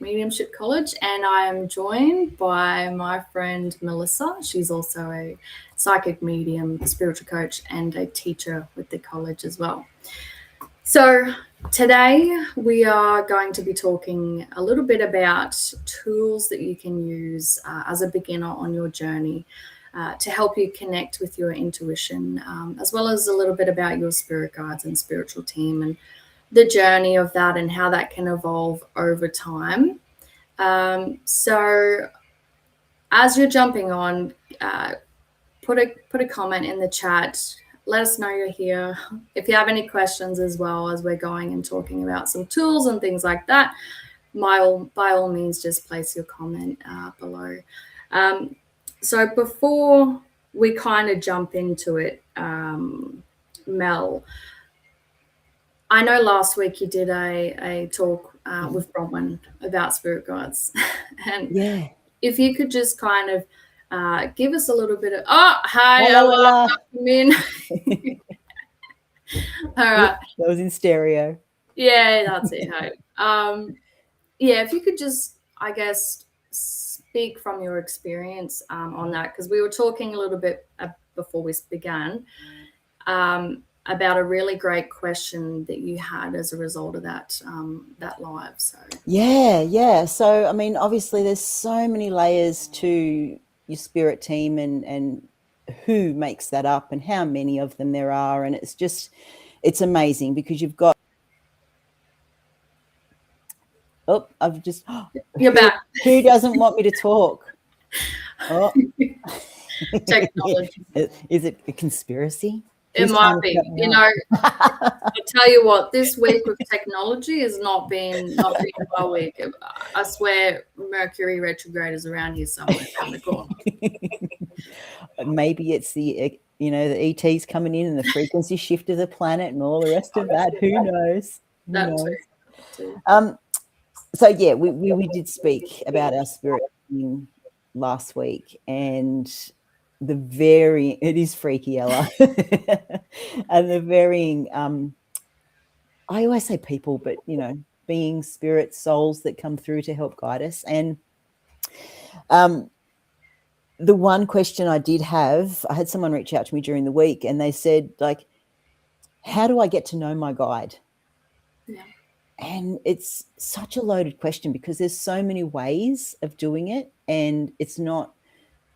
Mediumship College, and I am joined by my friend Melissa. She's also a psychic medium, spiritual coach, and a teacher with the college as well. So today we are going to be talking a little bit about tools that you can use as a beginner on your journey to help you connect with your intuition, as well as a little bit about your spirit guides and spiritual team and the journey of that and how that can evolve over time. So as you're jumping on, put a comment in the chat. Let us know you're here. If you have any questions as well as we're going and talking about some tools and things like that, by all means, just place your comment below. So before we kind of jump into it, Mel, I know last week you did a talk with Bronwyn about spirit guides. And yeah, if you could just kind of give us a little bit of, hi, Ella. Come in. All right. That was in stereo. Yeah, that's it. Yeah, if you could just, I guess, speak from your experience on that, because we were talking a little bit before we began about a really great question that you had as a result of that live. So Yeah. So I mean, obviously, there's so many layers to your spirit team and who makes that up and how many of them there are, and it's amazing because you've got. Oh, I've just. You're back. Who doesn't want me to talk? Oh. Technology. Is it a conspiracy? It might be. You know, I'll tell you what, this week with technology has not been my week. I swear Mercury retrograde is around here somewhere around the corner. Maybe it's the ETs coming in and the frequency shift of the planet and all the rest of that. Who knows? Too. So yeah, we did speak about our spirit team last week, and it is freaky, Ella. And the varying I always say people, but beings, spirits, souls that come through to help guide us. And the one question I had someone reach out to me during the week, and they said, like, how do I get to know my guide? Yeah. And it's such a loaded question because there's so many ways of doing it, and it's not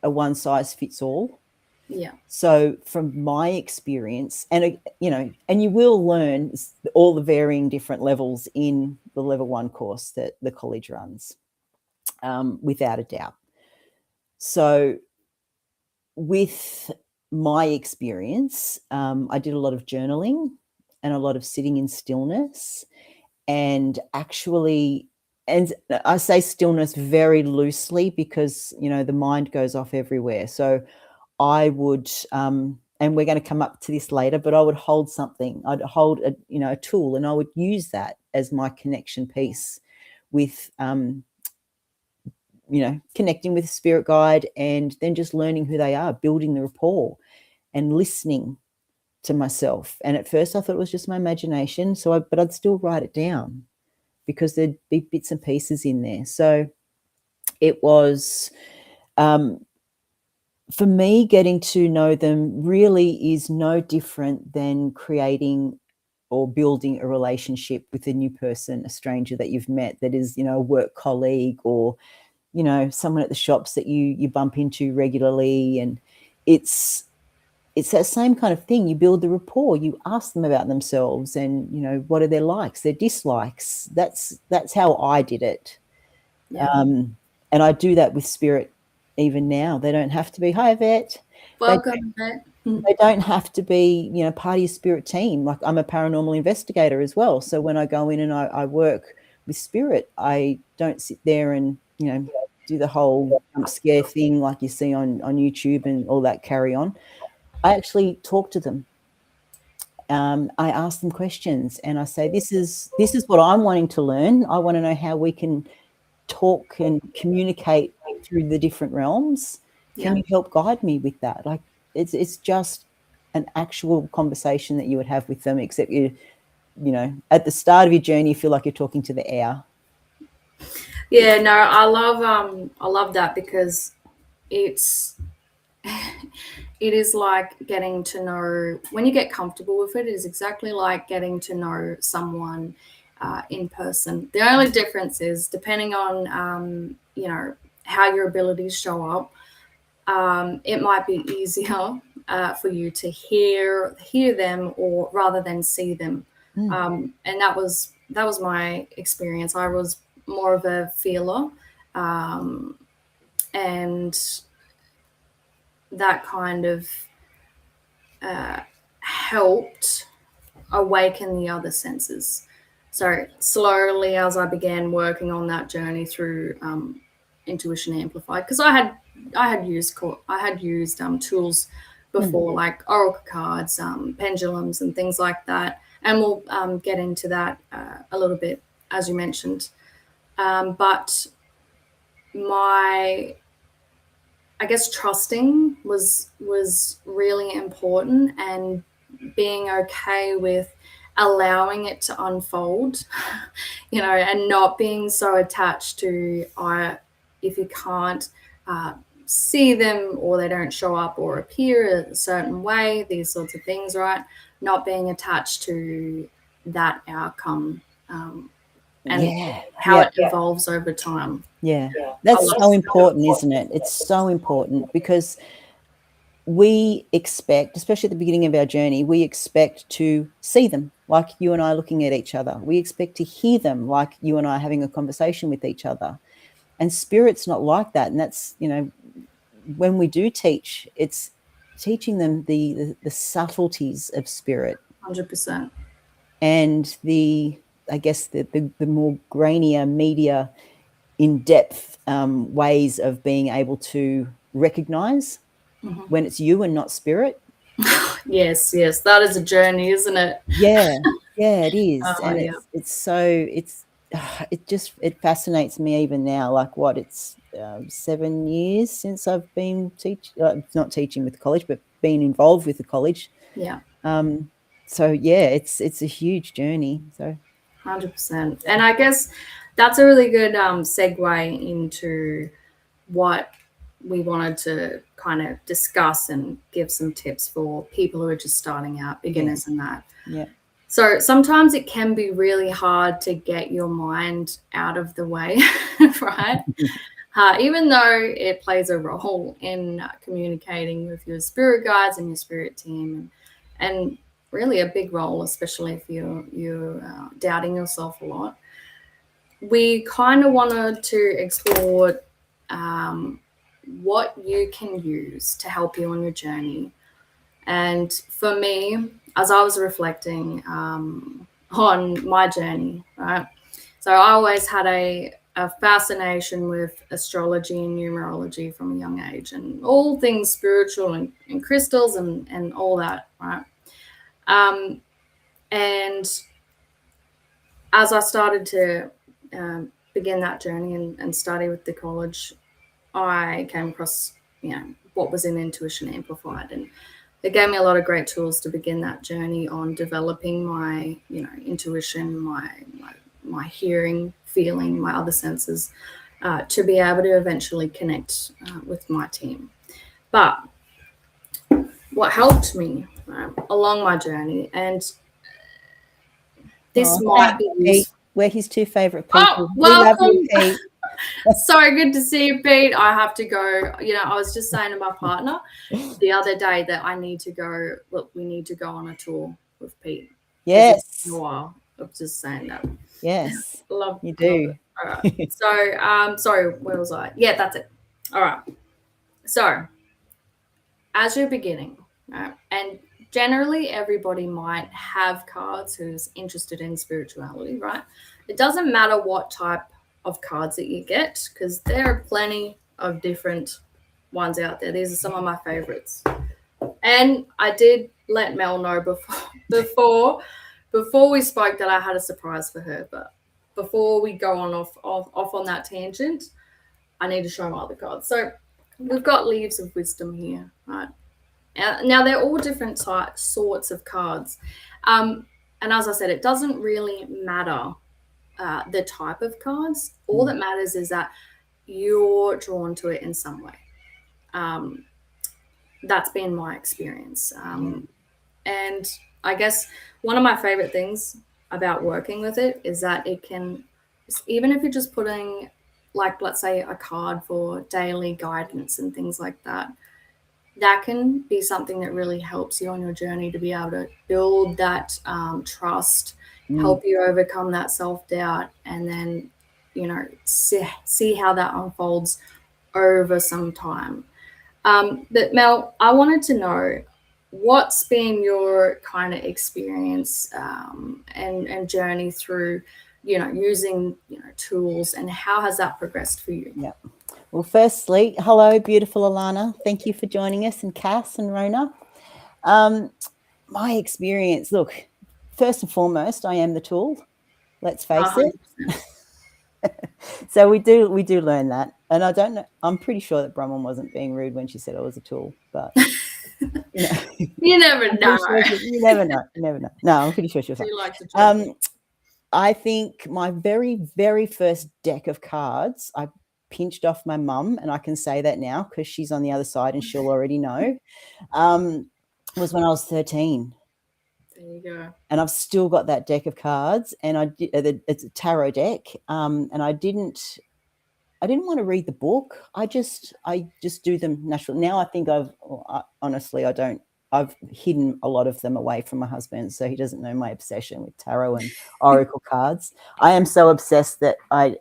a one size fits all. Yeah. So from my experience, and you will learn all the varying different levels in the level 1 course that the college runs, without a doubt. So with my experience, I did a lot of journaling and a lot of sitting in stillness, and actually, and I say stillness very loosely because, the mind goes off everywhere. So I would, and we're going to come up to this later, but I would hold something. I'd hold a tool, and I would use that as my connection piece with, connecting with a spirit guide, and then just learning who they are, building the rapport and listening to myself. And at first I thought it was just my imagination. But I'd still write it down because there'd be bits and pieces in there. So it was, for me, getting to know them really is no different than creating or building a relationship with a new person, a stranger that you've met that is, a work colleague, or, someone at the shops that you bump into regularly. And it's that same kind of thing. You build the rapport, you ask them about themselves and, what are their likes, their dislikes. That's how I did it. Yeah. And I do that with spirit even now. They don't have to be, hi, Yvette. Welcome, Yvette. They don't have to be, part of your spirit team. Like, I'm a paranormal investigator as well. So when I go in and I work with spirit, I don't sit there and, do the whole jump scare thing like you see on YouTube and all that carry on. I actually talk to them. I ask them questions, and I say, this is what I'm wanting to learn. I want to know how we can talk and communicate through the different realms. Can you help guide me with that? Like, it's just an actual conversation that you would have with them, except at the start of your journey, you feel like you're talking to the air. Yeah, no, I love that because it's it is like getting to know, when you get comfortable with it, it is exactly like getting to know someone in person. The only difference is depending on how your abilities show up. It might be easier for you to hear them or rather than see them. And that was my experience. I was more of a feeler, um, and that kind of helped awaken the other senses. So slowly, as I began working on that journey through Intuition Amplified, because I had used tools before, like oracle cards, pendulums, and things like that, and we'll get into that a little bit as you mentioned. But my I guess trusting was really important, and being okay with allowing it to unfold, and not being so attached to if you can't uh, see them or they don't show up or appear a certain way, these sorts of things, right? Not being attached to that outcome, and Yeah. how it evolves over time. Yeah. That's so important, isn't it? It's so important because we expect, especially at the beginning of our journey, we expect to see them like you and I looking at each other. We expect to hear them like you and I having a conversation with each other. And spirit's not like that. And that's, when we do teach, it's teaching them the subtleties of spirit 100%. and I guess the more grainier, meatier, in-depth ways of being able to recognize when it's you and not spirit. Yes, that is a journey, isn't it? Yeah, it is. And Yeah. it fascinates me even now, like it's 7 years since I've been not teaching with the college, but being involved with the college. Yeah. So yeah, it's a huge journey. So 100%. And I guess that's a really good segue into what we wanted to kind of discuss and give some tips for people who are just starting out, beginners and that. yeah. So sometimes it can be really hard to get your mind out of the way, right? Even though it plays a role in communicating with your spirit guides and your spirit team, and really a big role, especially if you're doubting yourself a lot. We kind of wanted to explore what you can use to help you on your journey. And for me, as I was reflecting on my journey, right? So I always had a fascination with astrology and numerology from a young age, and all things spiritual and crystals and all that, right? And as I started to begin that journey and study with the college, I came across, what was in Intuition Amplified, and it gave me a lot of great tools to begin that journey on developing my, intuition, my hearing, feeling, my other senses, to be able to eventually connect with my team. But what helped me along my journey, and this might be useful. We're his two favorite people. Oh, welcome. So good to see you, Pete. I have to go. I was just saying to my partner the other day that I need to go. Look, we need to go on a tour with Pete. Yes. It's been a while. I'm just saying that. Yes. Love you do. Love all right. So, sorry, where was I? Yeah, that's it. All right. So, as you're beginning, and generally everybody might have cards who's interested in spirituality, right? It doesn't matter what type of cards that you get, because there are plenty of different ones out there. These are some of my favorites. And I did let Mel know before we spoke that I had a surprise for her. But before we go on off on that tangent, I need to show my other cards. So we've got Leaves of Wisdom here, right? Now they're all different sorts of cards. And as I said, it doesn't really matter the type of cards. All that matters is that you're drawn to it in some way. That's been my experience. And I guess one of my favorite things about working with it is that it can, even if you're just putting, like, let's say a card for daily guidance and things like that, that can be something that really helps you on your journey to be able to build that trust, help you overcome that self-doubt, and then, you know, see how that unfolds over some time. But Mel, I wanted to know, what's been your kind of experience and journey through, you know, using, you know, tools, and how has that progressed for you? Yeah. Well, firstly, hello, beautiful Alana. Thank you for joining us, and Cass and Rona. My experience, look, first and foremost, I am the tool. Let's face 100%. it. So we do learn that, and I don't know. I'm pretty sure that Brahman wasn't being rude when she said I was a tool, but you know, you never know. You never know. You never know. No, I'm pretty sure she was. You like to joke. I think my very, very first deck of cards, I pinched off my mum, and I can say that now because she's on the other side and she'll already know, was when I was 13. There you go. And I've still got that deck of cards, and it's a tarot deck, and I didn't want to read the book. I just do them naturally. Now I think honestly, I don't. I've hidden a lot of them away from my husband, so he doesn't know my obsession with tarot and oracle cards. I am so obsessed that I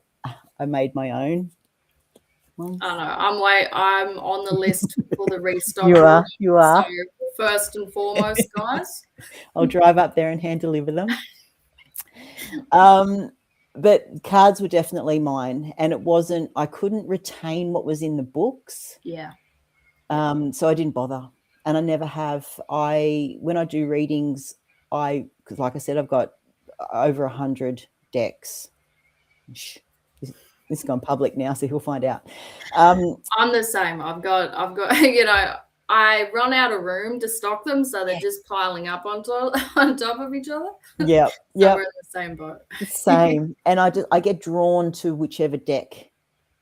made my own. I know. I'm on the list for the restock. You are. So first and foremost, guys. I'll drive up there and hand deliver them. But cards were definitely mine, and I couldn't retain what was in the books. Yeah. So I didn't bother, and I never have. When I do readings, because like I said, I've got over 100 decks. This has gone public now, so he'll find out. I'm the same. I've got, you know, I run out of room to stock them, so they're just piling up on top of each other. Yeah, so we're in the same boat. Same. And I get drawn to whichever deck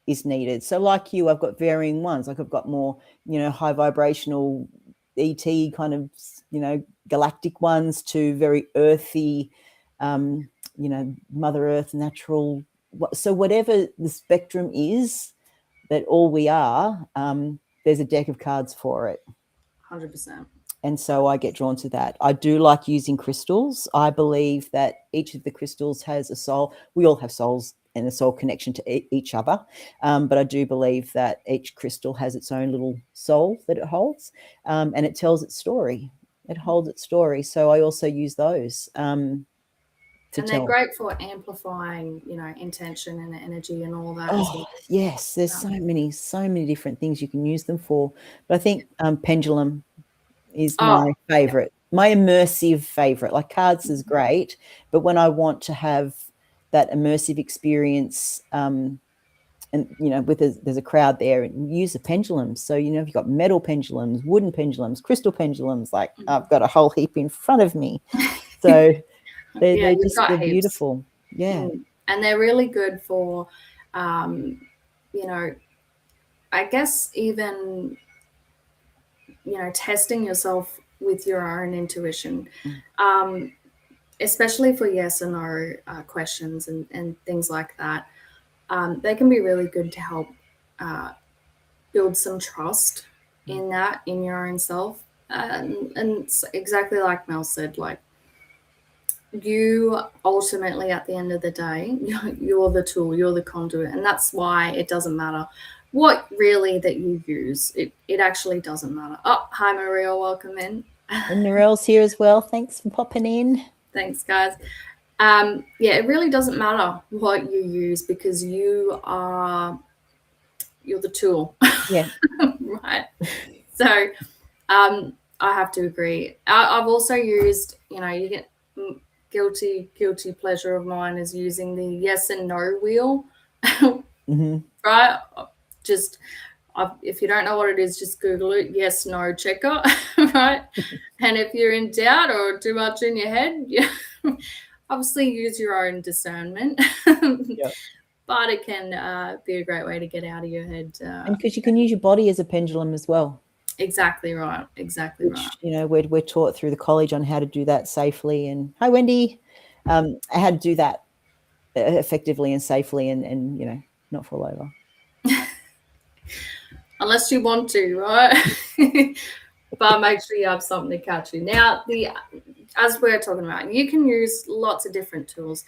is needed. So like you, I've got varying ones. Like I've got more, you know, high vibrational ET kind of, you know, galactic ones, to very earthy, you know, Mother Earth, natural. So whatever the spectrum is, that all we are, there's a deck of cards for it. 100%. And so I get drawn to that. I do like using crystals. I believe that each of the crystals has a soul. We all have souls and a soul connection to each other. But I do believe that each crystal has its own little soul that it holds, and it tells its story. It holds its story. So I also use those. And they're great for amplifying, you know, intention and energy and all that. Oh, as well. Yes, there's so many different things you can use them for. But I think pendulum is my favorite, my immersive favorite. Like cards is great, but when I want to have that immersive experience, and you know, there's a crowd there, and use the pendulums. So you know, you've got metal pendulums, wooden pendulums, crystal pendulums. Like I've got a whole heap in front of me. So they're beautiful. Yeah. And they're really good for, you know, I guess even, you know, testing yourself with your own intuition, especially for yes and no questions and things like that. They can be really good to help build some trust in your own self. And it's exactly like Mel said, like, you ultimately, at the end of the day, you're the tool, you're the conduit, and that's why it doesn't matter what really that you use. It actually doesn't matter. Oh, hi Maria, welcome in. And Narelle's here as well. Thanks for popping in. Thanks, guys. Yeah, it really doesn't matter what you use, because you're the tool. Yeah. Right. So I have to agree. I've also used, you know, you get guilty pleasure of mine is using the yes and no wheel. Right? Just if you don't know what it is, just Google it. Yes, no checker. Right? And if you're in doubt or too much in your head, Obviously, use your own discernment, Yeah. but it can be a great way to get out of your head. And because you can use your body as a pendulum as well. Exactly right. Exactly right. Which, you know, we're taught through the college on how to do that safely. And hi, Wendy, how to do that effectively and safely, and you know, not fall over. Unless you want to, right? But make sure you have something to catch you. Now, as we're talking about, you can use lots of different tools.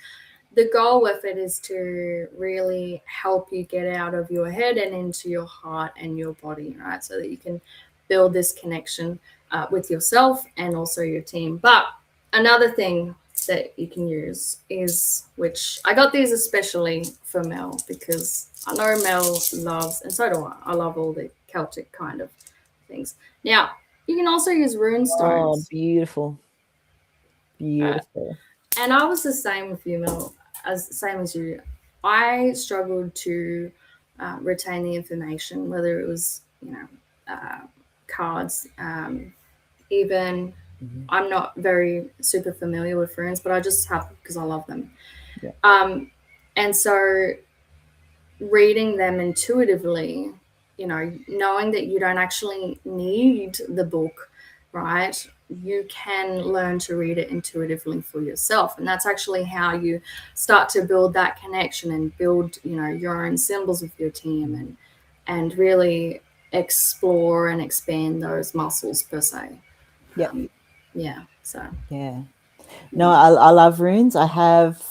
The goal with it is to really help you get out of your head and into your heart and your body, right? So that you can build this connection with yourself and also your team. But another thing that you can use is, which I got these especially for Mel, because I know Mel loves, and so do I love all the Celtic kind of things. Now, you can also use rune stones. Oh, beautiful. Beautiful. And I was the same with you, Mel, same as you. I struggled to retain the information, whether it was, cards, even. I'm not very super familiar with runes, but I just have because I love them. Yeah. And so reading them intuitively, knowing that you don't actually need the book, right? You can learn to read it intuitively for yourself. And that's actually how you start to build that connection and build, your own symbols with your team, and really explore and expand those muscles per se. Yeah. So. Yeah. No, I love runes. I have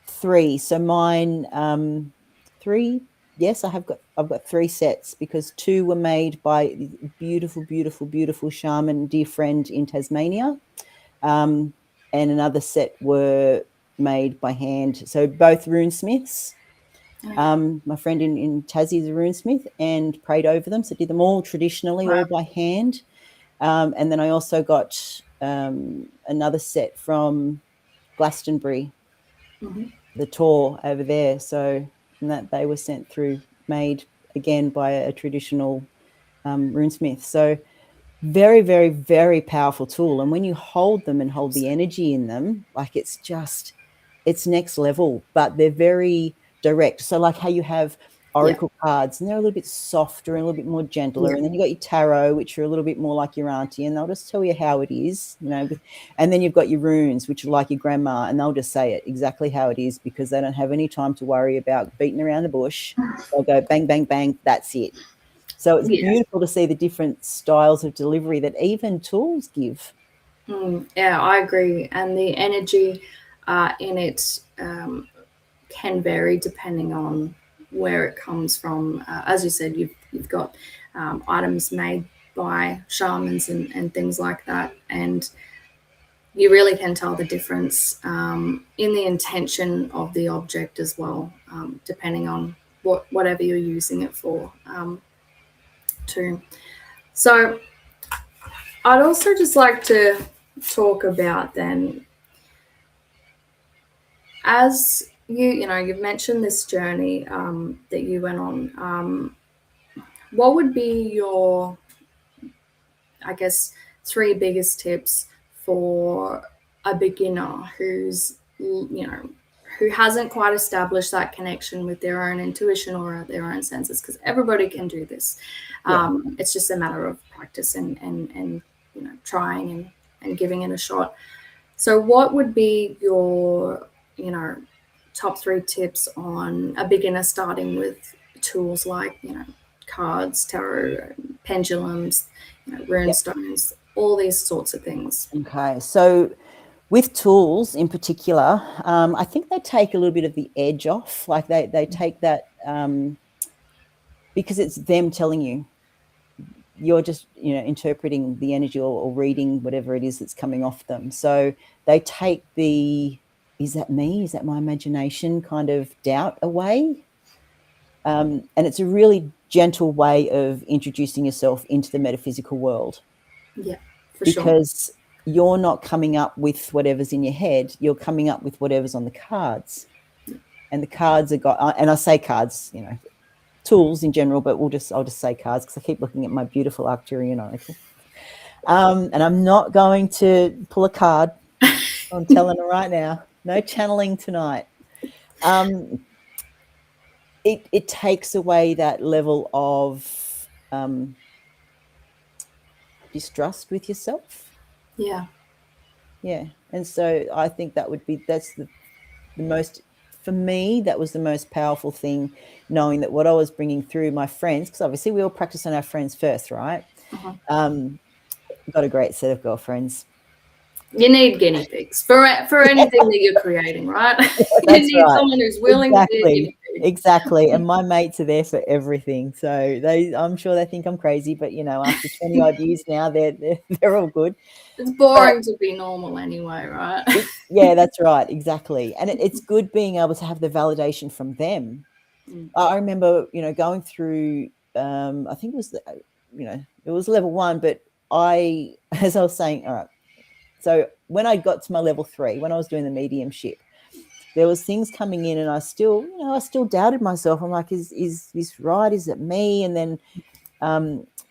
3. So mine, 3. Yes, I've got 3 sets, because 2 were made by beautiful, beautiful, beautiful shaman, dear friend in Tasmania. And another set were made by hand. So both runesmiths. My friend in Tassie is a runesmith and prayed over them. So did them all traditionally, all by hand. And then I also got another set from Glastonbury, the tour over there. So that they were sent through, made again by a traditional runesmith. So very, very, very powerful tool. And when you hold them and hold the energy in them, like it's next level, but they're very direct. So like how you have oracle cards, and they're a little bit softer and a little bit more gentler. And then you got your tarot, which are a little bit more like your auntie, and they'll just tell you how it is, and then you've got your runes, which are like your grandma, and they'll just say it exactly how it is, because they don't have any time to worry about beating around the bush. They'll go bang, bang, bang, that's it. So it's beautiful to see the different styles of delivery that even tools give. Yeah, I agree. And the energy in it can vary depending on where it comes from. As you said, you've got items made by shamans and things like that. And you really can tell the difference in the intention of the object as well, depending on whatever you're using it for. Too. So I'd also just like to talk about then, as you've mentioned this journey that you went on. What would be your, I guess, 3 biggest tips for a beginner who hasn't quite established that connection with their own intuition or their own senses? Because everybody can do this. It's just a matter of practice and trying and giving it a shot. So what would be your top 3 tips on a beginner starting with tools like cards, tarot, pendulums, rune stones, all these sorts of things? Okay, so with tools in particular, I think they take a little bit of the edge off. Like they take that because it's them telling you. You're just interpreting the energy or reading whatever it is that's coming off them. So they take the "is that me? Is that my imagination?" kind of doubt away. And it's a really gentle way of introducing yourself into the metaphysical world. Yeah, for because you're not coming up with whatever's in your head, you're coming up with whatever's on the cards. And the cards are got, and I say cards, tools in general, but I'll just say cards because I keep looking at my beautiful Arcturian oracle. And I'm not going to pull a card. I'm telling her right now. No channeling tonight. It takes away that level of distrust with yourself. Yeah. Yeah. And so I think that's the most, for me, that was the most powerful thing, knowing that what I was bringing through my friends, because obviously we all practice on our friends first, right? Got a great set of girlfriends. You need guinea pigs for anything that you're creating, right? You That's need right. someone who's willing to be a guinea pig. Exactly. And my mates are there for everything. So I'm sure they think I'm crazy, but after 20 odd years now, they're all good. It's boring to be normal anyway, right? Yeah, that's right. Exactly. And it's good being able to have the validation from them. I remember, going through, I think it was, it was level 1, but as I was saying, all right. So when I got to my level 3, when I was doing the mediumship, there was things coming in, and I still doubted myself. I'm like, is this right? Is it me? And then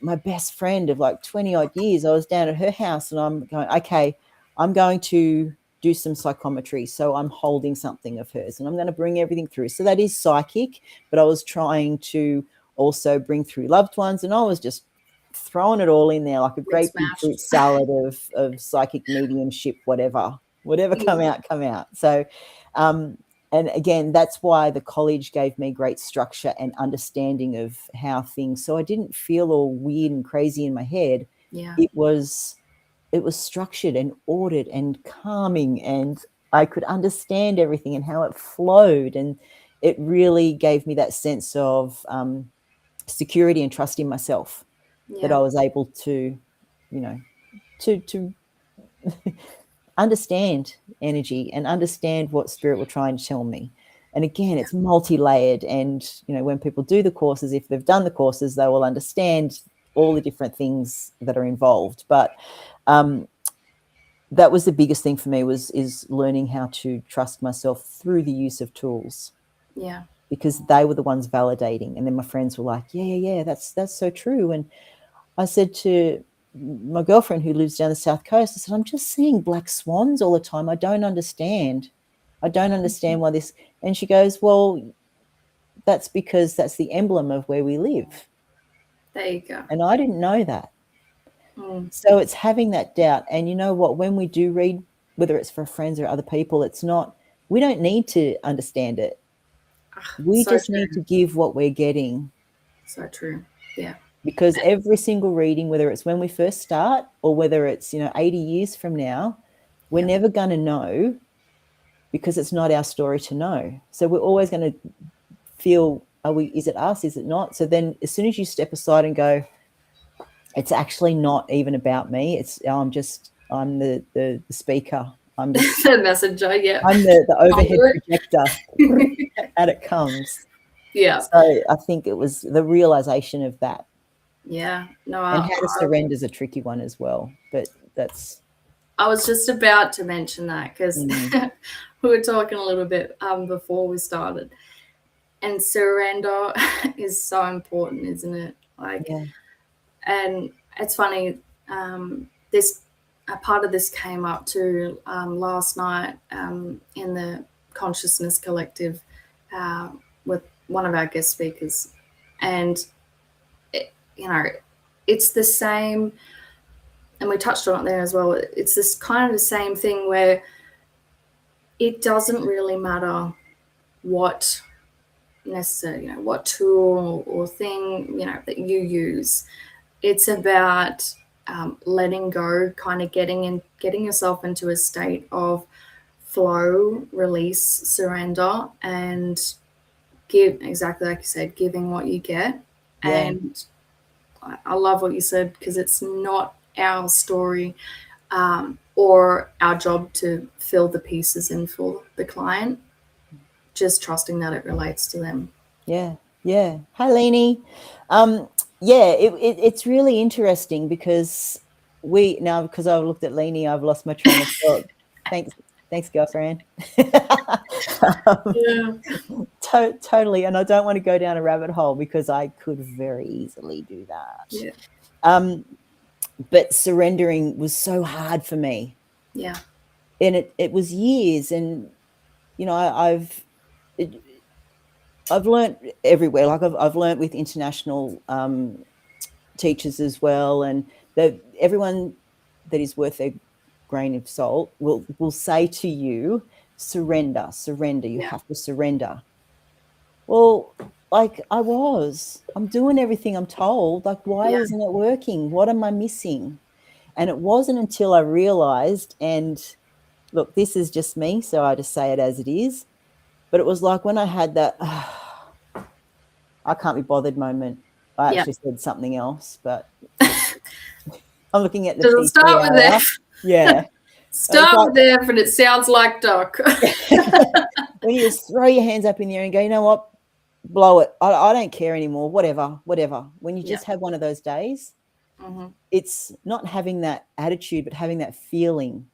my best friend of like 20 odd years, I was down at her house, and I'm going, okay, I'm going to do some psychometry. So I'm holding something of hers, and I'm going to bring everything through. So that is psychic, but I was trying to also bring through loved ones, and I was just throwing it all in there like a great big fruit salad of psychic mediumship, whatever come out. So and again, that's why the college gave me great structure and understanding of how things, so I didn't feel all weird and crazy in my head. Yeah. It was structured and ordered and calming, and I could understand everything and how it flowed, and it really gave me that sense of security and trust in myself, that I was able to, to understand energy and understand what spirit were trying to tell me. And again, it's multi-layered, and when people do the courses, if they've done the courses, they will understand all the different things that are involved. But that was the biggest thing for me, is learning how to trust myself through the use of tools. Yeah. Because they were the ones validating, and then my friends were like, yeah, that's so true. And I said to my girlfriend who lives down the South Coast, I said, I'm just seeing black swans all the time. I don't understand why this. And she goes, well, that's because that's the emblem of where we live. There you go. And I didn't know that. So it's having that doubt. And you know what, when we do read, whether it's for friends or other people, we don't need to understand it. We just need to give what we're getting. So true. Yeah. Because every single reading, whether it's when we first start or whether it's 80 years from now, we're never going to know, because it's not our story to know. So we're always going to feel, is it us? Is it not? So then as soon as you step aside and go, it's actually not even about me. I'm the speaker. I'm just the messenger. Yeah. I'm the overhead projector. And it comes. Yeah. So I think it was the realization of that. Yeah. No. And how to surrender is a tricky one as well. But that's. I was just about to mention that, because we were talking a little bit before we started. And surrender is so important, isn't it? And it's funny. A part of this came up too last night in the Consciousness Collective with one of our guest speakers, and it's the same, and we touched on it there as well. It's this kind of the same thing where it doesn't really matter what necessarily, what tool or thing, that you use. It's about letting go, kind of getting yourself into a state of flow, release, surrender, and give, exactly like you said, giving what you get. And I love what you said, because it's not our story or our job to fill the pieces in for the client, just trusting that it relates to them. Yeah. Hi, Leanie. It's really interesting, because because I've looked at Leanie, I've lost my train of thought. Thanks, girlfriend. Totally. And I don't want to go down a rabbit hole, because I could very easily do that. Yeah. But surrendering was so hard for me. Yeah. And it was years. And I've learned everywhere. Like I've learned with international teachers as well, and everyone that is worth their grain of salt will say to you, surrender. You have to surrender. Well, like I'm doing everything I'm told. Like, why isn't it working? What am I missing? And it wasn't until I realized, and look, this is just me, so I just say it as it is. But it was like when I had that, I can't be bothered moment. I actually said something else, but I'm looking at the Does it start with F? Yeah. Start with F, and it sounds like Doc. When you just throw your hands up in the air and go, you know what, blow it. I don't care anymore. Whatever. When you just have one of those days, it's not having that attitude, but having that feeling.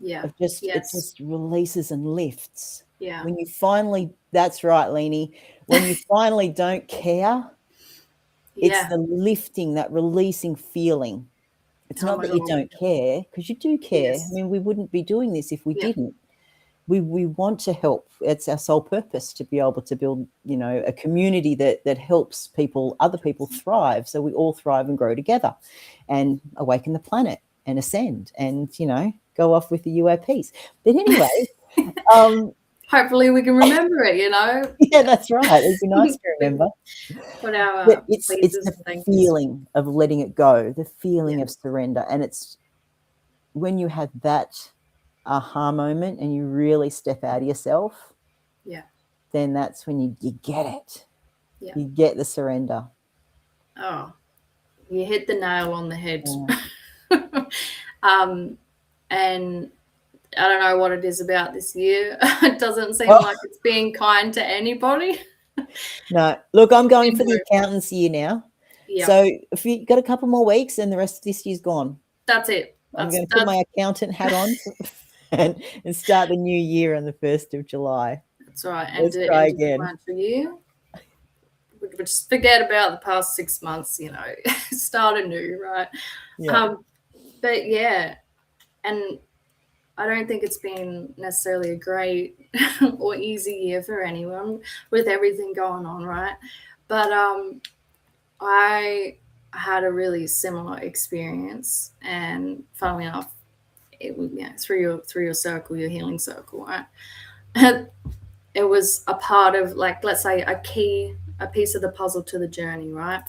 Of just it just releases and lifts. Yeah. When you finally, that's right, Leanie. When you finally don't care, it's the lifting, that releasing feeling. It's not that you don't care, because you do care. I mean, we wouldn't be doing this if we didn't. We want to help. It's our sole purpose to be able to build, a community that helps other people thrive. So we all thrive and grow together and awaken the planet and ascend and, go off with the UAPs. But anyway, hopefully we can remember it, Yeah, that's right. It'd be nice to remember. But it's the feeling of letting it go, the feeling of surrender. And it's when you have that aha moment and you really step out of yourself, then that's when you get it. You get the surrender. Oh, you hit the nail on the head. And I don't know what it is about this year. It doesn't seem like it's being kind to anybody. No, look, I'm going for the accountant's year now. So if you got a couple more weeks and the rest of this year's gone. That's it. I'm going to put my accountant hat on and start the new year on the 1st of July. That's right. Let's try again. Year. We just forget about the past 6 months, start anew, right? Yeah. But and I don't think it's been necessarily a great or easy year for anyone with everything going on, right? But I had a really similar experience, and funnily enough, it was through your circle, your healing circle, right? It was a part of, like, let's say a piece of the puzzle to the journey, right?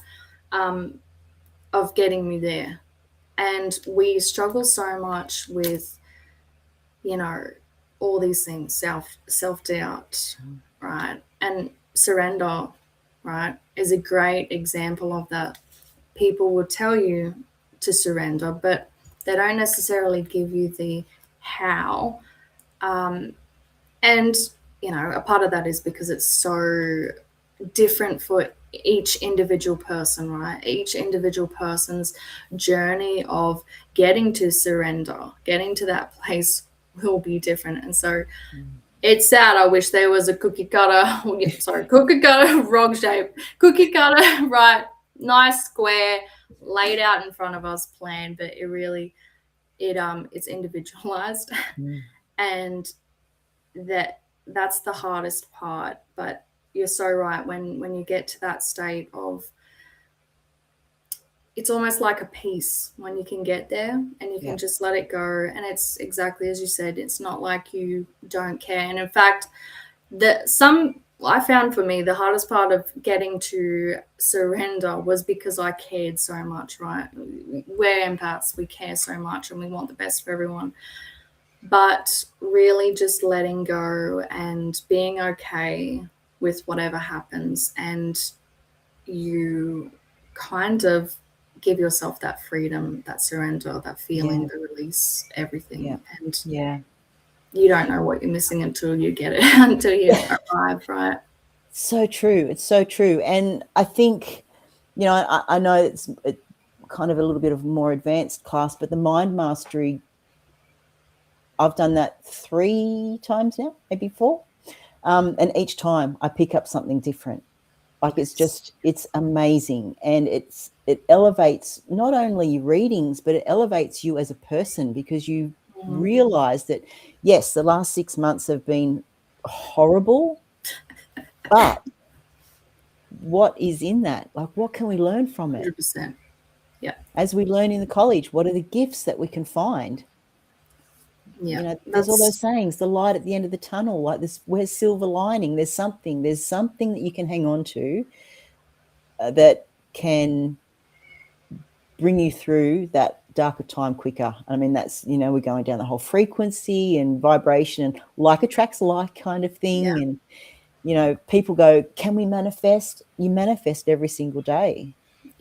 Of getting me there. And we struggle so much with, all these things, self-doubt, right? And surrender, right, is a great example of that. People will tell you to surrender, but they don't necessarily give you the how. And, a part of that is because it's so different for each individual person, right? Each individual person's journey of getting to surrender, getting to that place will be different. And so it's sad. I wish there was a cookie cutter, wrong shape, cookie cutter, right? Nice square laid out in front of us plan, but it really, it's individualized. And that's the hardest part. But you're so right. When you get to that state of, it's almost like a peace when you can get there and you can just let it go. And it's exactly as you said, it's not like you don't care. And in fact, I found for me, the hardest part of getting to surrender was because I cared so much, right? We're empaths, we care so much and we want the best for everyone. But really just letting go and being okay with whatever happens, and you kind of give yourself that freedom, that surrender, that feeling, the release, everything. And you don't know what you're missing until you get it, until you arrive, right? So true. It's so true. And I think, I know it's kind of a little bit of a more advanced class, but the mind mastery, I've done that 3 times now, maybe 4. And each time I pick up something different. Like it's amazing. And it elevates not only your readings, but it elevates you as a person, because you realize that, yes, the last 6 months have been horrible, but what is in that? Like, what can we learn from it? 100%. Yeah. As we learn in the college, what are the gifts that we can find? Yeah. You know, there's all those sayings, the light at the end of the tunnel, like this, where's silver lining? There's something that you can hang on to that can bring you through that darker time quicker. I mean, that's, you know, we're going down the whole frequency and vibration and like attracts like kind of thing. Yeah. And, you know, people go, can we manifest? You manifest every single day.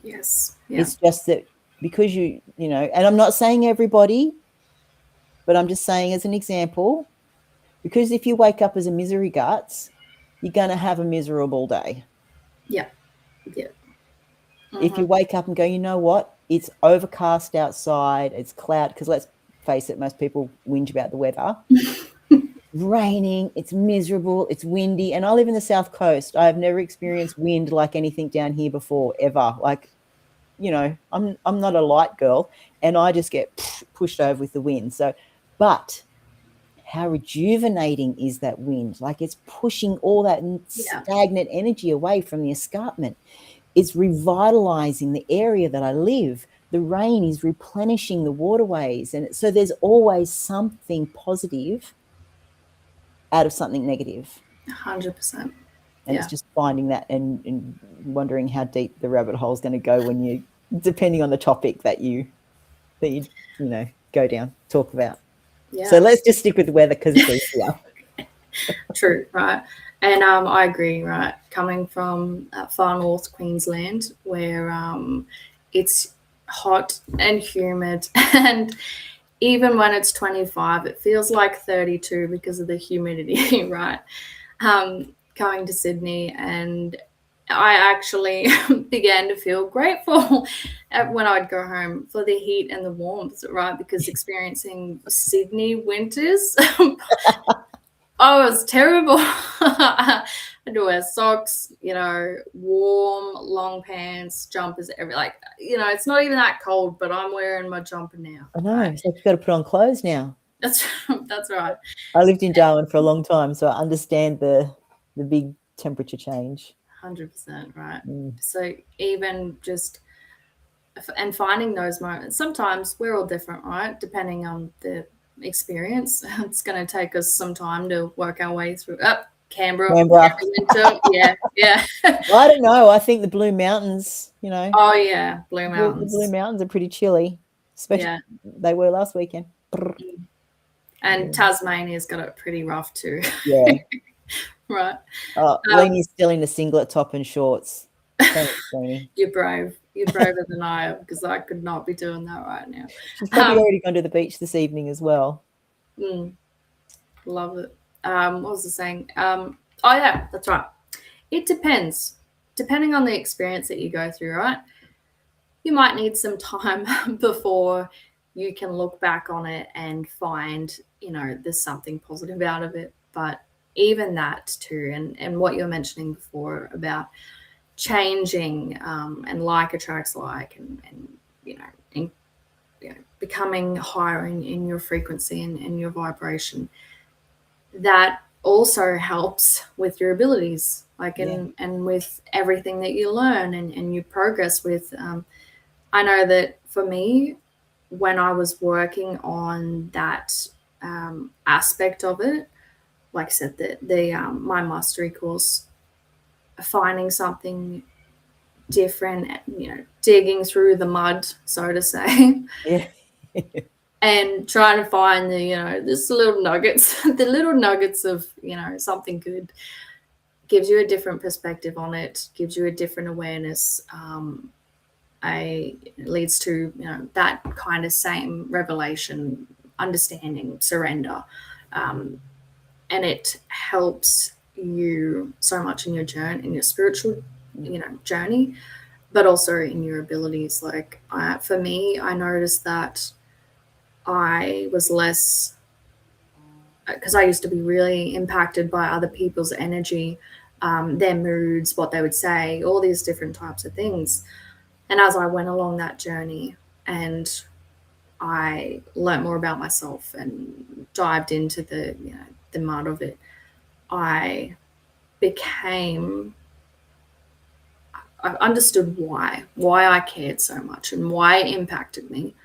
Yes. Yeah. It's just that because you know, and I'm not saying everybody, but I'm just saying as an example, because if you wake up as a misery guts, you're going to have a miserable day. Yeah. Yeah. If you wake up and go, you know what, it's overcast outside, it's cloud, because let's face it, most people whinge about the weather. Raining, it's miserable, it's windy, and I live in the South Coast. I have never experienced wind like anything down here before, ever. Like, you know, I'm not a light girl, and I just get pushed over with the wind. So, but how rejuvenating is that wind? Like, it's pushing all that stagnant energy away from the escarpment. It's revitalizing the area that I live. The rain is replenishing the waterways. And so there's always something positive out of something negative. 100%. And it's just finding that and wondering how deep the rabbit hole is going to go when you, depending on the topic that you know, go down, talk about. Yeah. So let's just stick with the weather because it's easier. True, right. And I agree, right. Coming from far north Queensland, where it's hot and humid, and even when it's 25, it feels like 32 because of the humidity, right? Coming to Sydney, and I actually began to feel grateful when I'd go home for the heat and the warmth, right? Because experiencing Sydney winters, oh, it was terrible. I had to wear socks, you know, warm, long pants, jumpers, you know, it's not even that cold, but I'm wearing my jumper now. I know. Right? So you've got to put on clothes now. That's right. I lived in Darwin for a long time, so I understand the big temperature change. 100%, right. So even just, and finding those moments, sometimes we're all different, right? Depending on the experience. It's going to take us some time to work our way through. Canberra. Winter. Yeah. Well, I don't know. I think the Blue Mountains, you know. Oh yeah, Blue Mountains. The Blue Mountains are pretty chilly, especially they were last weekend. And Tasmania's got it pretty rough too. Yeah. Right. Oh, Leanie's still in a singlet top and shorts. Thanks, Leanie. You're brave. You're braver than I am, because I could not be doing that right now. She's probably already gone to the beach this evening as well. Love it. What was I saying? Oh yeah, that's right. It depends. Depending on the experience that you go through, right? You might need some time before you can look back on it and find, you know, there's something positive out of it. But even that too, and what you're mentioning before about changing and like attracts like, and you know, becoming higher in your frequency and your vibration, that also helps with your abilities, like and with everything that you learn and you progress with. I know that for me, when I was working on that aspect of it, like I said, the my mastery course, finding something different, you know, digging through the mud, so to say, and trying to find the, you know, this little nuggets, the little nuggets of, you know, something good, gives you a different perspective on it, gives you a different awareness. It leads to, you know, that kind of same revelation, understanding, surrender, and it helps you so much in your journey, in your spiritual, you know, journey, but also in your abilities. Like for me, I noticed that I was less, because I used to be really impacted by other people's energy, their moods, what they would say, all these different types of things. And as I went along that journey and I learnt more about myself and dived into the, you know, the mud of it, I understood why I cared so much and why it impacted me.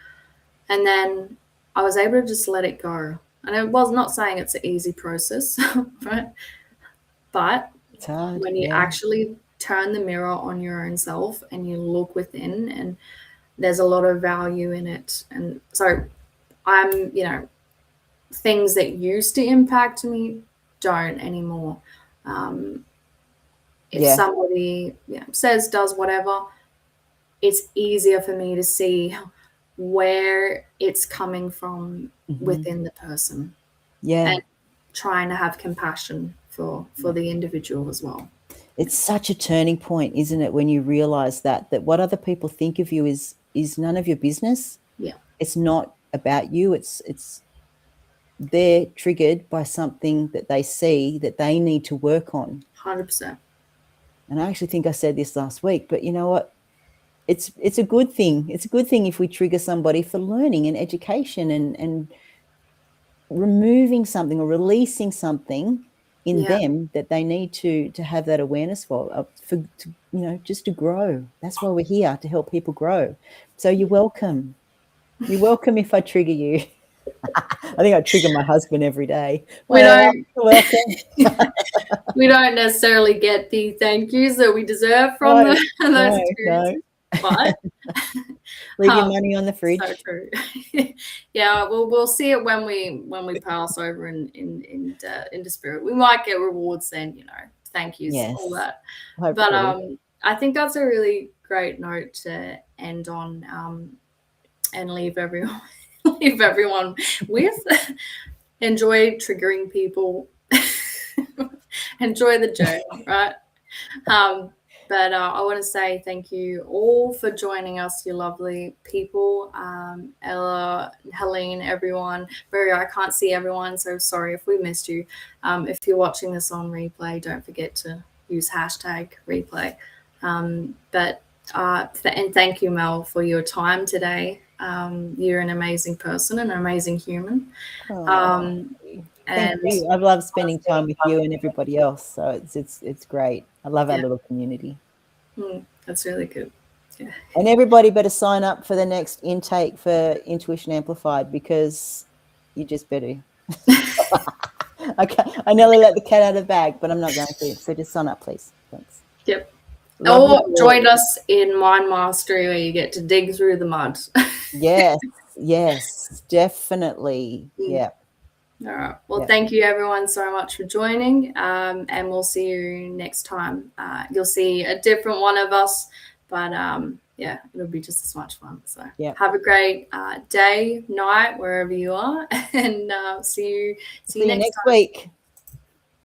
And then I was able to just let it go. And I was not saying it's an easy process, right? But It's hard. when you Yeah. actually turn the mirror on your own self and you look within, and there's a lot of value in it. And so I'm, things that used to impact me don't anymore. If Yeah. somebody says, does whatever, it's easier for me to see where it's coming from within the person, Yeah. and trying to have compassion for the individual as well. It's such a turning point, isn't it, when you realize that what other people think of you is none of your business. Yeah. It's not about you. It's they're triggered by something that they see that they need to work on. 100%. And I actually think I said this last week, but you know what? It's a good thing. It's a good thing if we trigger somebody for learning and education and removing something or releasing something in them that they need to have that awareness for just to grow. That's why we're here, to help people grow. So you're welcome. You're welcome if I trigger you. I think I trigger my husband every day. Welcome. We don't necessarily get the thank yous that we deserve from those experiences. But leave your money on the fridge. So true. Yeah, we'll see it when we pass over into spirit. We might get rewards then, thank yous, all that. Hopefully. But I think that's a really great note to end on, and leave everyone with. Enjoy triggering people. Enjoy the journey, right? But I want to say thank you all for joining us, you lovely people. Ella, Helene, everyone. Maria, I can't see everyone, so sorry if we missed you. If you're watching this on replay, don't forget to use #replay. And thank you, Mel, for your time today. You're an amazing person, an amazing human. Thank you. I love spending time with you and everybody else. So it's great. I love our little community. That's really good. Yeah. And everybody better sign up for the next intake for Intuition Amplified, because you just better. Okay, I nearly let the cat out of the bag, but I'm not going to. So just sign up, please. Thanks. Yep. Or join us in Mind Mastery, where you get to dig through the mud. Yes, definitely. Yeah. All right. Well, thank you everyone so much for joining, and we'll see you next time. You'll see a different one of us, but it'll be just as much fun. So have a great day, night, wherever you are, and see you next time. Week.